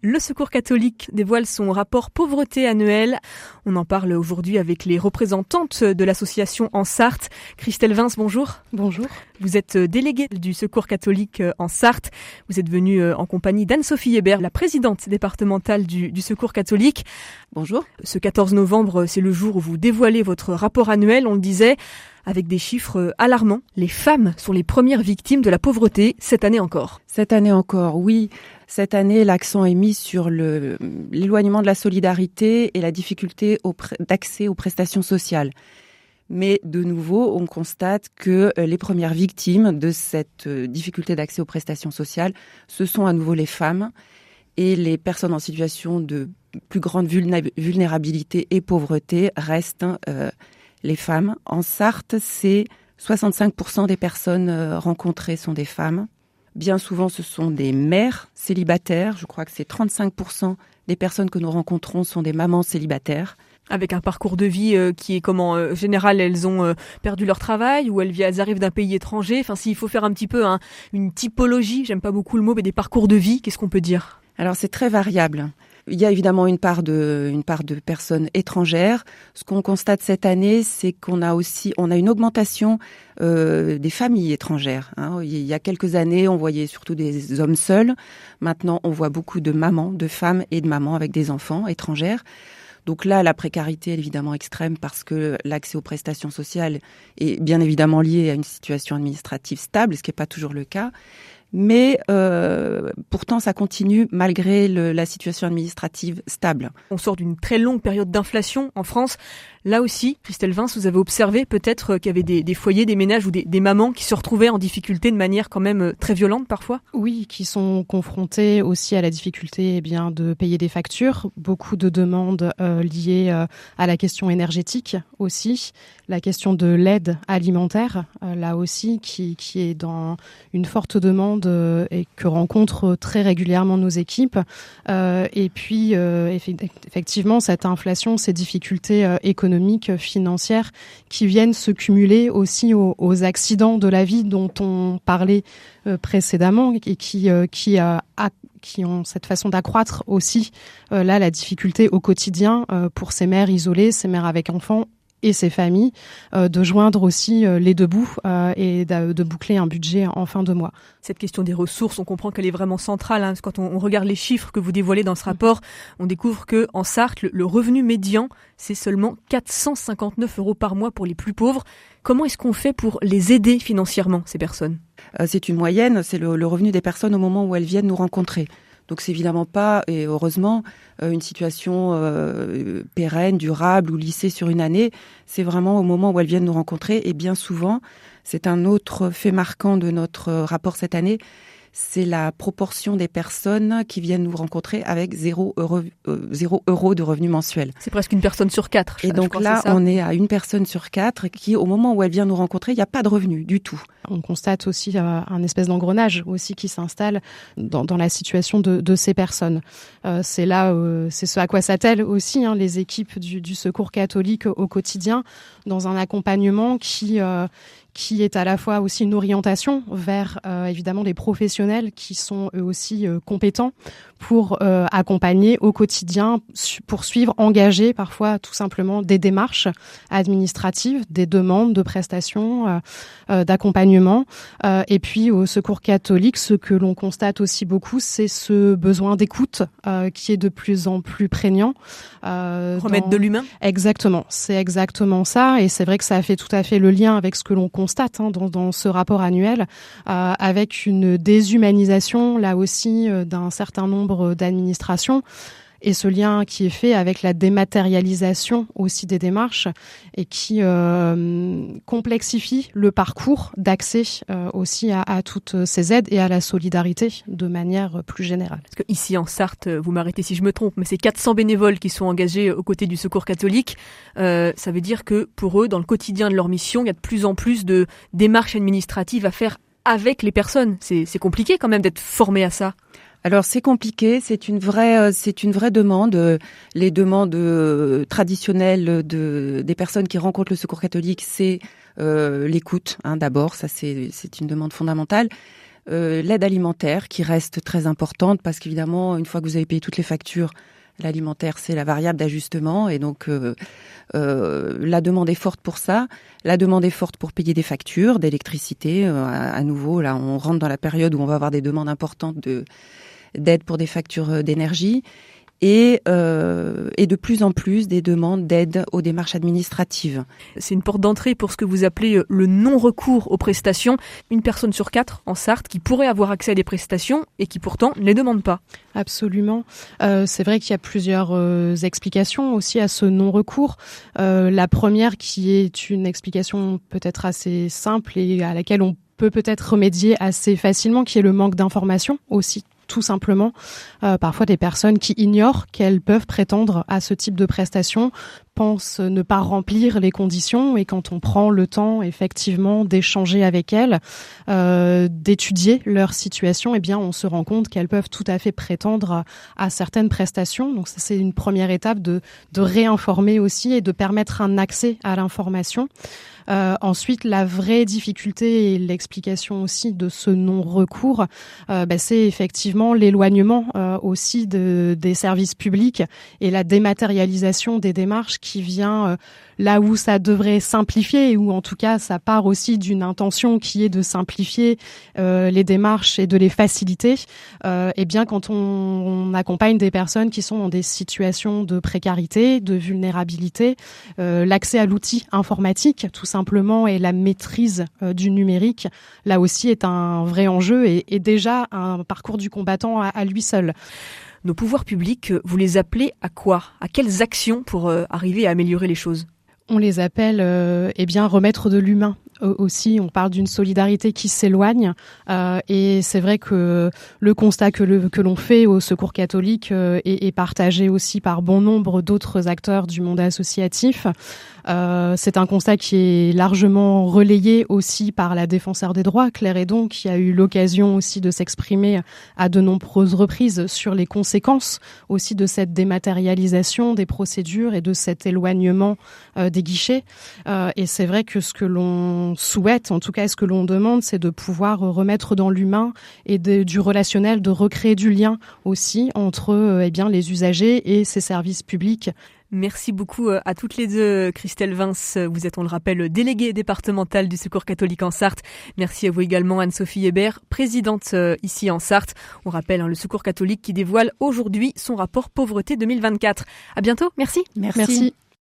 Le Secours catholique dévoile son rapport pauvreté annuel. On en parle aujourd'hui avec les représentantes de l'association en Sarthe. Christelle Vince, bonjour. Bonjour. Vous êtes déléguée du Secours catholique en Sarthe. Vous êtes venue en compagnie d'Anne-Sophie Hébert, la présidente départementale du Secours catholique. Bonjour. Ce 14 novembre, c'est le jour où vous dévoilez votre rapport annuel, on le disait, avec des chiffres alarmants. Les femmes sont les premières victimes de la pauvreté, cette année encore. Cette année encore, oui. Cette année, l'accent est mis sur l'éloignement de la solidarité et la difficulté d'accès aux prestations sociales. Mais de nouveau, on constate que les premières victimes de cette difficulté d'accès aux prestations sociales, ce sont à nouveau les femmes et les personnes en situation de plus grande vulnérabilité et pauvreté restent les femmes. En Sarthe, c'est 65% des personnes rencontrées sont des femmes. Bien souvent, ce sont des mères célibataires. Je crois que c'est 35% des personnes que nous rencontrons sont des mamans célibataires. Avec un parcours de vie qui est en général, elles ont perdu leur travail ou elles arrivent d'un pays étranger. Enfin, s'il faut faire un petit peu une typologie, j'aime pas beaucoup le mot, mais des parcours de vie, qu'est-ce qu'on peut dire ? Alors, c'est très variable. Il y a évidemment une part de personnes étrangères. Ce qu'on constate cette année, c'est qu'on a une augmentation des familles étrangères. Il y a quelques années, on voyait surtout des hommes seuls. Maintenant, on voit beaucoup de mamans, de femmes et de mamans avec des enfants étrangères. Donc là, la précarité est évidemment extrême parce que l'accès aux prestations sociales est bien évidemment lié à une situation administrative stable, ce qui n'est pas toujours le cas. Mais pourtant, ça continue malgré la situation administrative stable. On sort d'une très longue période d'inflation en France. Là aussi, Christelle Vince, vous avez observé peut-être qu'il y avait des foyers, des ménages ou des mamans qui se retrouvaient en difficulté de manière quand même très violente parfois ? Oui, qui sont confrontées aussi à la difficulté de payer des factures. Beaucoup de demandes liées à la question énergétique aussi, la question de l'aide alimentaire, là aussi, qui est dans une forte demande et que rencontrent très régulièrement nos équipes. Et puis, effectivement, cette inflation, ces difficultés économiques, financières, qui viennent se cumuler aussi aux accidents de la vie dont on parlait précédemment et qui ont cette façon d'accroître aussi la difficulté au quotidien pour ces mères isolées, ces mères avec enfants, et ses familles, de joindre aussi les deux bouts et de boucler un budget en fin de mois. Cette question des ressources, on comprend qu'elle est vraiment centrale. Parce que quand on regarde les chiffres que vous dévoilez dans ce rapport, on découvre qu'en Sarthe, le revenu médian, c'est seulement 459 € par mois pour les plus pauvres. Comment est-ce qu'on fait pour les aider financièrement, ces personnes ? C'est une moyenne, c'est le revenu des personnes au moment où elles viennent nous rencontrer. Donc c'est évidemment pas, et heureusement, une situation pérenne, durable ou lissée sur une année. C'est vraiment au moment où elles viennent nous rencontrer. Et bien souvent, c'est un autre fait marquant de notre rapport cette année, c'est la proportion des personnes qui viennent nous rencontrer avec 0 € de revenu mensuel. C'est presque une personne sur 4. Et donc là, on est à une personne sur 4 qui, au moment où elle vient nous rencontrer, il n'y a pas de revenu du tout. On constate aussi un espèce d'engrenage aussi qui s'installe dans la situation de ces personnes. C'est ce à quoi s'attellent aussi les équipes du Secours catholique au quotidien, dans un accompagnement qui est à la fois aussi une orientation vers évidemment des professionnels qui sont eux aussi compétents pour accompagner au quotidien, poursuivre, engager parfois tout simplement des démarches administratives, des demandes de prestations, d'accompagnement. Et puis au Secours catholique, ce que l'on constate aussi beaucoup, c'est ce besoin d'écoute qui est de plus en plus prégnant. Remettre de l'humain ? Exactement, c'est exactement ça. Et c'est vrai que ça fait tout à fait le lien avec ce que l'on constate dans ce rapport annuel, avec une déshumanisation là aussi d'un certain nombre d'administrations. Et ce lien qui est fait avec la dématérialisation aussi des démarches et qui complexifie le parcours d'accès aussi à toutes ces aides et à la solidarité de manière plus générale. Parce que ici en Sarthe, vous m'arrêtez si je me trompe, mais c'est 400 bénévoles qui sont engagés aux côtés du Secours catholique. Ça veut dire que pour eux, dans le quotidien de leur mission, il y a de plus en plus de démarches administratives à faire avec les personnes. C'est compliqué quand même d'être formé à ça. Alors c'est compliqué, c'est une vraie demande. Les demandes traditionnelles des personnes qui rencontrent le Secours catholique, c'est l'écoute. D'abord, ça c'est une demande fondamentale. L'aide alimentaire qui reste très importante parce qu'évidemment, une fois que vous avez payé toutes les factures, l'alimentaire, c'est la variable d'ajustement et donc la demande est forte pour ça. La demande est forte pour payer des factures d'électricité. À nouveau, là, on rentre dans la période où on va avoir des demandes importantes d'aide pour des factures d'énergie. Et de plus en plus des demandes d'aide aux démarches administratives. C'est une porte d'entrée pour ce que vous appelez le non-recours aux prestations. Une personne sur 4 en Sarthe qui pourrait avoir accès à des prestations et qui pourtant ne les demande pas. Absolument. C'est vrai qu'il y a plusieurs explications aussi à ce non-recours. La première qui est une explication peut-être assez simple et à laquelle on peut peut-être remédier assez facilement, qui est le manque d'information aussi. Tout simplement, parfois des personnes qui ignorent qu'elles peuvent prétendre à ce type de prestations pensent ne pas remplir les conditions et quand on prend le temps effectivement d'échanger avec elles, d'étudier leur situation, eh bien on se rend compte qu'elles peuvent tout à fait prétendre à certaines prestations. Donc ça, c'est une première étape de réinformer aussi et de permettre un accès à l'information. Ensuite, la vraie difficulté et l'explication aussi de ce non-recours, c'est effectivement l'éloignement aussi des services publics et la dématérialisation des démarches qui vient là où ça devrait simplifier, ou en tout cas ça part aussi d'une intention qui est de simplifier les démarches et de les faciliter. Et bien quand on accompagne des personnes qui sont dans des situations de précarité, de vulnérabilité, l'accès à l'outil informatique tout simplement et la maîtrise du numérique, là aussi est un vrai enjeu et déjà un parcours du combattant à lui seul. Nos pouvoirs publics, vous les appelez à quoi ? À quelles actions pour arriver à améliorer les choses ? On les appelle remettre de l'humain. Aussi, on parle d'une solidarité qui s'éloigne et c'est vrai que le constat que l'on fait au Secours catholique est partagé aussi par bon nombre d'autres acteurs du monde associatif. C'est un constat qui est largement relayé aussi par la défenseure des droits, Claire Hédon, qui a eu l'occasion aussi de s'exprimer à de nombreuses reprises sur les conséquences aussi de cette dématérialisation des procédures et de cet éloignement des guichets. Et c'est vrai que ce que l'on souhaite, en tout cas ce que l'on demande, c'est de pouvoir remettre dans l'humain et du relationnel, de recréer du lien aussi entre les usagers et ces services publics. Merci beaucoup à toutes les deux. Christelle Vince, vous êtes, on le rappelle, déléguée départementale du Secours catholique en Sarthe. Merci à vous également, Anne-Sophie Hébert, présidente ici en Sarthe. On rappelle le Secours catholique qui dévoile aujourd'hui son rapport pauvreté 2024. À bientôt, merci. Merci.